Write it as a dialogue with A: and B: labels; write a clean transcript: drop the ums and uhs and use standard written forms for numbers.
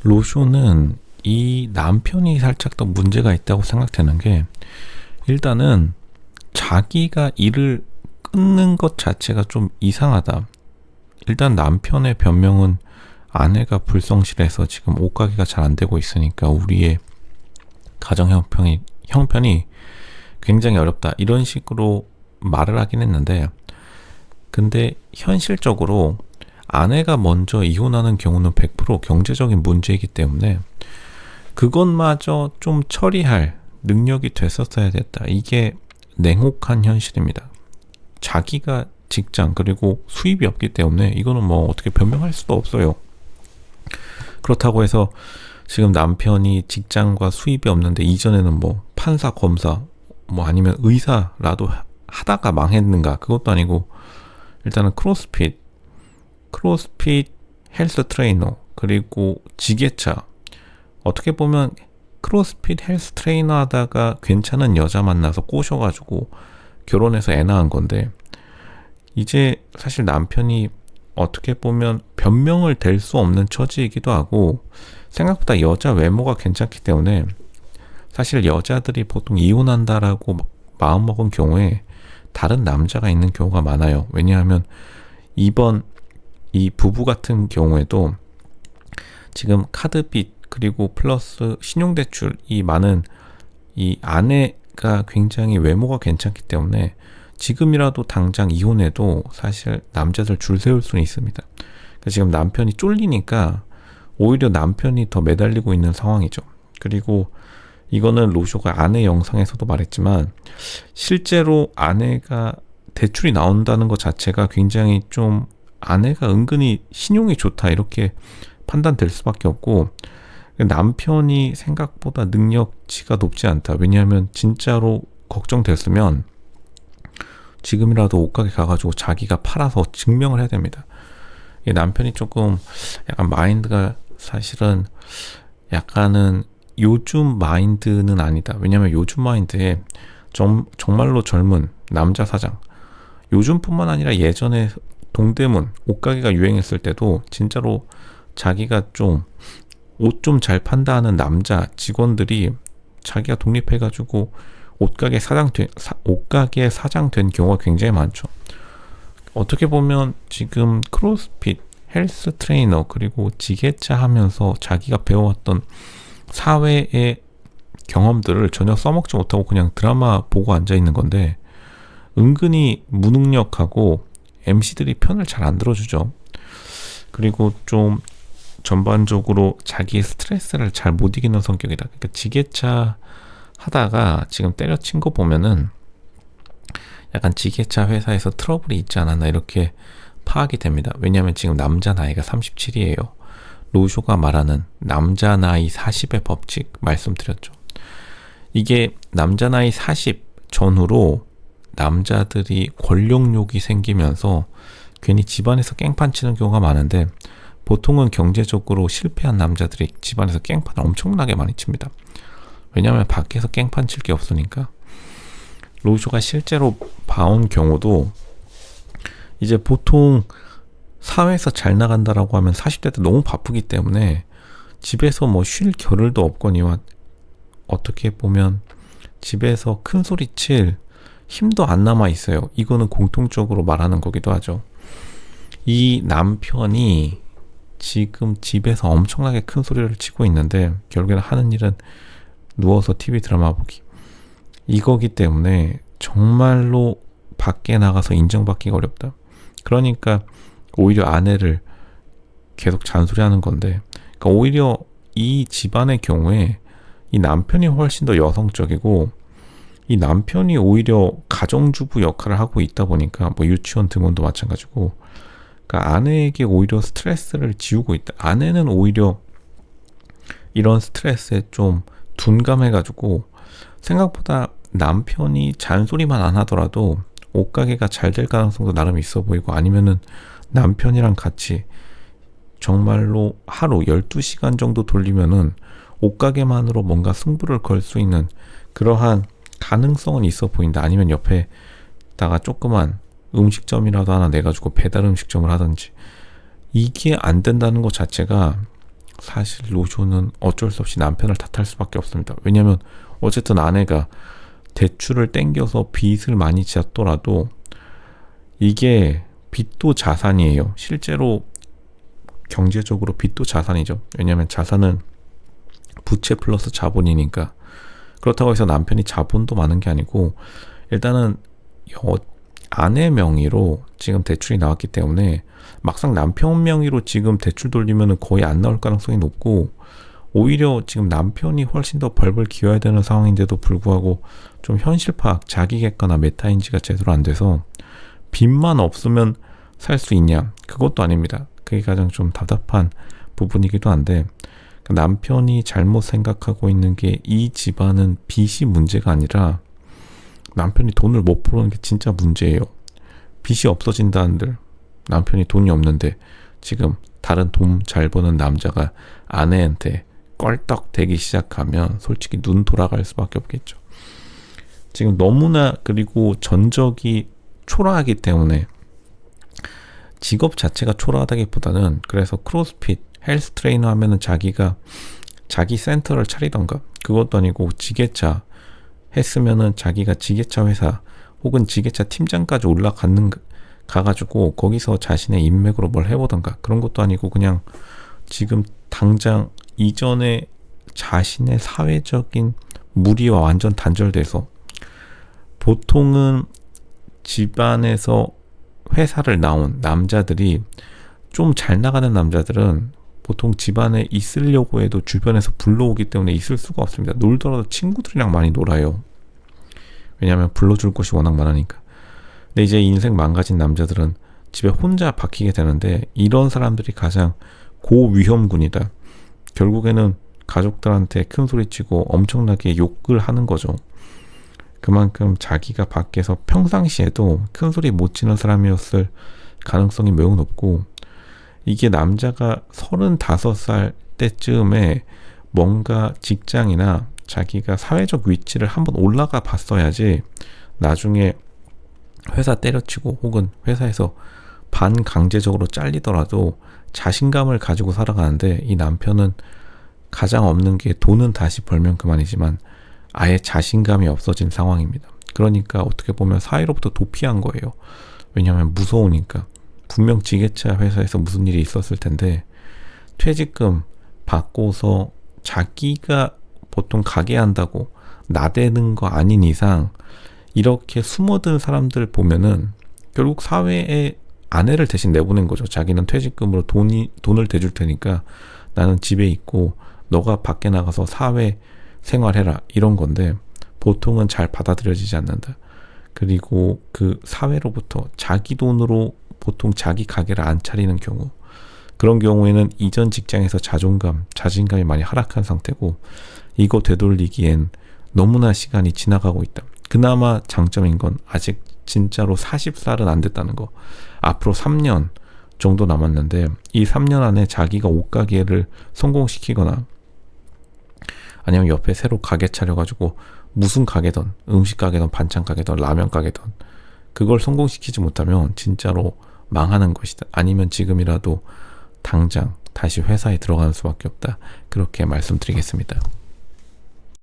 A: 로쇼는 이 남편이 살짝 더 문제가 있다고 생각되는 게, 일단은 자기가 일을 끊는 것 자체가 좀 이상하다. 일단 남편의 변명은 아내가 불성실해서 지금 옷가게가 잘 안 되고 있으니까 우리의 가정 형편이 굉장히 어렵다, 이런 식으로 말을 하긴 했는데, 근데 현실적으로 아내가 먼저 이혼하는 경우는 100% 경제적인 문제이기 때문에 그것마저 좀 처리할 능력이 됐었어야 됐다. 이게 냉혹한 현실입니다. 자기가 직장 그리고 수입이 없기 때문에 이거는 뭐 어떻게 변명할 수도 없어요. 그렇다고 해서 지금 남편이 직장과 수입이 없는데 이전에는 뭐 판사, 검사, 뭐 아니면 의사라도 하다가 망했는가? 그것도 아니고 일단은 크로스핏 헬스 트레이너, 그리고 지게차. 어떻게 보면 크로스핏 헬스 트레이너 하다가 괜찮은 여자 만나서 꼬셔가지고 결혼해서 애 낳은 건데, 이제 사실 남편이 어떻게 보면 변명을 댈 수 없는 처지이기도 하고, 생각보다 여자 외모가 괜찮기 때문에 사실 여자들이 보통 이혼한다라고 마음먹은 경우에 다른 남자가 있는 경우가 많아요. 왜냐하면 이번 이 부부 같은 경우에도 지금 카드빚 그리고 플러스 신용대출이 많은 이 아내가 굉장히 외모가 괜찮기 때문에 지금이라도 당장 이혼해도 사실 남자들 줄 세울 수는 있습니다. 그러니까 지금 남편이 쫄리니까 오히려 남편이 더 매달리고 있는 상황이죠. 그리고 이거는 로쇼가 아내 영상에서도 말했지만, 실제로 아내가 대출이 나온다는 것 자체가 굉장히 좀 아내가 은근히 신용이 좋다 이렇게 판단될 수밖에 없고, 남편이 생각보다 능력치가 높지 않다. 왜냐하면 진짜로 걱정됐으면 지금이라도 옷가게 가가지고 자기가 팔아서 증명을 해야 됩니다. 남편이 조금 약간 마인드가 사실은 약간은 요즘 마인드는 아니다. 왜냐하면 요즘 마인드에 정말로 젊은 남자 사장, 요즘뿐만 아니라 예전에 동대문 옷가게가 유행했을 때도 진짜로 자기가 좀 옷 좀 잘 판다 하는 남자 직원들이 자기가 독립해가지고 옷가게 사장 된 경우가 굉장히 많죠. 어떻게 보면 지금 크로스핏, 헬스 트레이너, 그리고 지게차 하면서 자기가 배워왔던 사회의 경험들을 전혀 써먹지 못하고 그냥 드라마 보고 앉아있는 건데, 은근히 무능력하고 MC들이 편을 잘 안 들어주죠. 그리고 좀 전반적으로 자기의 스트레스를 잘 못 이기는 성격이다. 그러니까 지게차 하다가 지금 때려친 거 보면은 약간 지게차 회사에서 트러블이 있지 않았나 이렇게 파악이 됩니다. 왜냐하면 지금 남자 나이가 37이에요. 로쇼가 말하는 남자 나이 40의 법칙 말씀드렸죠. 이게 남자 나이 40 전후로 남자들이 권력욕이 생기면서 괜히 집안에서 깽판 치는 경우가 많은데, 보통은 경제적으로 실패한 남자들이 집안에서 깽판을 엄청나게 많이 칩니다. 왜냐하면 밖에서 깽판 칠 게 없으니까. 로쇼가 실제로 봐온 경우도 이제 보통 사회에서 잘 나간다라고 하면 40대 때 너무 바쁘기 때문에 집에서 뭐 쉴 겨를도 없거니와 어떻게 보면 집에서 큰 소리 칠 힘도 안 남아 있어요. 이거는 공통적으로 말하는 거기도 하죠. 이 남편이 지금 집에서 엄청나게 큰 소리를 치고 있는데 결국에는 하는 일은 누워서 TV 드라마 보기, 이거기 때문에 정말로 밖에 나가서 인정받기가 어렵다. 그러니까 오히려 아내를 계속 잔소리하는 건데, 그러니까 오히려 이 집안의 경우에 이 남편이 훨씬 더 여성적이고, 이 남편이 오히려 가정주부 역할을 하고 있다 보니까 뭐 유치원 등원도 마찬가지고, 그러니까 아내에게 오히려 스트레스를 지우고 있다. 아내는 오히려 이런 스트레스에 좀 둔감해가지고 생각보다 남편이 잔소리만 안 하더라도 옷가게가 잘 될 가능성도 나름 있어 보이고, 아니면은 남편이랑 같이 정말로 하루 12시간 정도 돌리면은 옷가게만으로 뭔가 승부를 걸 수 있는 그러한 가능성은 있어 보인다. 아니면 옆에다가 조그만 음식점이라도 하나 내가지고 배달 음식점을 하든지. 이게 안 된다는 것 자체가 사실 노조는 어쩔 수 없이 남편을 탓할 수밖에 없습니다. 왜냐하면 어쨌든 아내가 대출을 땡겨서 빚을 많이 졌더라도 이게 빚도 자산이에요. 실제로 경제적으로 빚도 자산이죠. 왜냐하면 자산은 부채 플러스 자본이니까. 그렇다고 해서 남편이 자본도 많은 게 아니고 일단은 아내 명의로 지금 대출이 나왔기 때문에 막상 남편 명의로 지금 대출 돌리면 거의 안 나올 가능성이 높고, 오히려 지금 남편이 훨씬 더 벌벌 기어야 되는 상황인데도 불구하고 좀 현실 파악, 자기 객관화, 메타인지가 제대로 안 돼서 빚만 없으면 살 수 있냐? 그것도 아닙니다. 그게 가장 좀 답답한 부분이기도 한데, 남편이 잘못 생각하고 있는 게 이 집안은 빚이 문제가 아니라 남편이 돈을 못 벌는 게 진짜 문제예요. 빚이 없어진다는들, 남편이 돈이 없는데 지금 다른 돈 잘 버는 남자가 아내한테 껄떡대기 시작하면 솔직히 눈 돌아갈 수밖에 없겠죠. 지금 너무나, 그리고 전적이 초라하기 때문에, 직업 자체가 초라하다기보다는, 그래서 크로스핏 헬스 트레이너 하면은 자기가 자기 센터를 차리던가, 그것도 아니고 지게차 했으면은 자기가 지게차 회사 혹은 지게차 팀장까지 가가지고 거기서 자신의 인맥으로 뭘 해보던가, 그런 것도 아니고 그냥 지금 당장 이전에 자신의 사회적인 무리와 완전 단절돼서, 보통은 집안에서 회사를 나온 남자들이, 좀 잘 나가는 남자들은 보통 집안에 있으려고 해도 주변에서 불러오기 때문에 있을 수가 없습니다. 놀더라도 친구들이랑 많이 놀아요. 왜냐하면 불러줄 곳이 워낙 많으니까. 근데 이제 인생 망가진 남자들은 집에 혼자 박히게 되는데, 이런 사람들이 가장 고위험군이다. 결국에는 가족들한테 큰 소리치고 엄청나게 욕을 하는 거죠. 그만큼 자기가 밖에서 평상시에도 큰 소리 못 치는 사람이었을 가능성이 매우 높고, 이게 남자가 35살 때쯤에 뭔가 직장이나 자기가 사회적 위치를 한번 올라가 봤어야지, 나중에 회사 때려치고 혹은 회사에서 반강제적으로 잘리더라도 자신감을 가지고 살아가는데, 이 남편은 가장 없는 게, 돈은 다시 벌면 그만이지만 아예 자신감이 없어진 상황입니다. 그러니까 어떻게 보면 사회로부터 도피한 거예요. 왜냐하면 무서우니까. 분명 지게차 회사에서 무슨 일이 있었을 텐데 퇴직금 받고서 자기가 보통 가게 한다고 나대는 거 아닌 이상 이렇게 숨어든 사람들 보면은 결국 사회에 아내를 대신 내보낸 거죠. 자기는 퇴직금으로 돈을 대줄 테니까 나는 집에 있고 너가 밖에 나가서 사회 생활해라, 이런 건데 보통은 잘 받아들여지지 않는다. 그리고 그 사회로부터 자기 돈으로 보통 자기 가게를 안 차리는 경우, 그런 경우에는 이전 직장에서 자신감이 많이 하락한 상태고, 이거 되돌리기엔 너무나 시간이 지나가고 있다. 그나마 장점인 건 아직 진짜로 40살은 안 됐다는 거. 앞으로 3년 정도 남았는데 이 3년 안에 자기가 옷가게를 성공시키거나 아니면 옆에 새로 가게 차려가지고 무슨 가게든, 음식 가게든 반찬 가게든 라면 가게든 그걸 성공시키지 못하면 진짜로 망하는 것이다. 아니면 지금이라도 당장 다시 회사에 들어가는 수밖에 없다. 그렇게 말씀드리겠습니다.